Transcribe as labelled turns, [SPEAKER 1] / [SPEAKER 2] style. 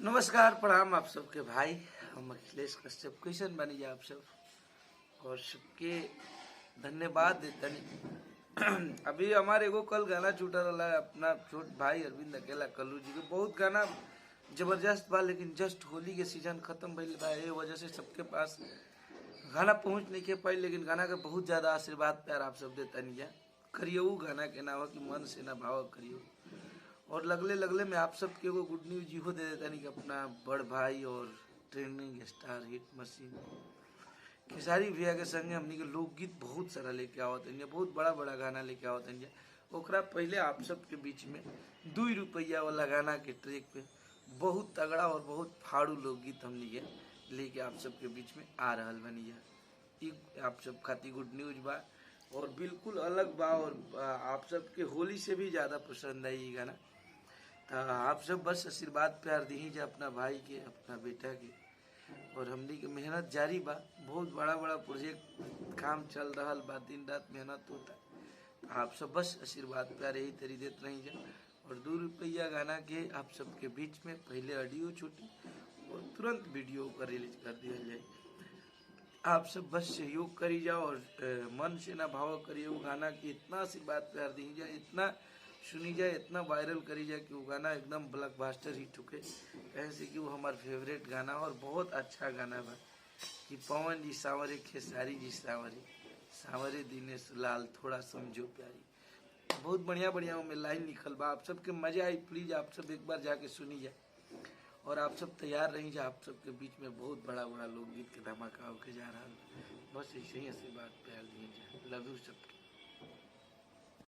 [SPEAKER 1] नमस्कार प्रणाम आप सबके भाई। हम अखिलेश कश्यप कैसन बनी जा आप सब और सबके धन्यवाद देतनी। अभी हमारे एगो कल गाना छूटा रहा है अपना छोट भाई अरविंद अकेला कल्लू जी के। बहुत गाना जबरदस्त बा, लेकिन जस्ट होली के सीजन खत्म भइल बा, ए वजह से सबके पास गाना पहुंच नहीं के पाई। लेकिन गाना के बहुत ज्यादा आशीर्वाद प्यार आप सब देतनी जा। करियो गाना के नाम कि मन से ना भाव करियो। और लगले लगले में आप सबके एगो गुड न्यूज इहो दे देता नहीं कि अपना बड़ भाई और trending star hit machine Khesari भैया के संगे हमनी के लोकगीत बहुत सारा लेके आवत है, बहुत बड़ा बड़ा गाना लेके आवत है। ओकरा पहले आप सबके बीच में 2 रुपया वाला गाना के ट्रैक पे बहुत तगड़ा और बहुत फाड़ू लोकगीत हमनी के लेके आप सबके बीच में आ रहा बनी है। आप सब खातिर गुड न्यूज बा और बिल्कुल अलग बा और आप सबके होली से भी ज़्यादा पसंद आई ये गाना। तो आप सब बस आशीर्वाद प्यार दीजिए अपना भाई के, अपना बेटा के। और हमनी के मेहनत जारी बा, बहुत बड़ा बड़ा प्रोजेक्ट काम चल रहा बा, दिन रात मेहनत होता। आप सब बस आशीर्वाद प्यार यही तरी देते रही जा। और 2 रुपया गाना के आप सबके बीच में पहले ऑडियो छूटी और तुरंत वीडियो का रिलीज कर दिया जाए। आप सब बस सहयोग करी जाओ और मन से ना भाव करिए। वो गाना की इतना आशीर्वाद प्यार दी जाए, इतना सुनी जाए, इतना वायरल करी जाए कि वो गाना एकदम ब्लॉकबस्टर हिट होके। कैसे कि वो हमारा फेवरेट गाना और बहुत अच्छा गाना बा कि पवन जी सांवरे खेसारी जी सांवरे सांवरे दिनेश लाल थोड़ा समझो प्यारी। बहुत बढ़िया बढ़िया में लाइन लिखल बा। आप सबके मजा आई, प्लीज आप सब एक बार जाके सुनी जाए। और आप सब तैयार रही जा, आप सबके बीच में बहुत बड़ा बड़ा लोकगीत के धमाका होके जा रहा है। बस ऐसे ही आशीर्वाद प्यार दिए जाए। लव यू सब।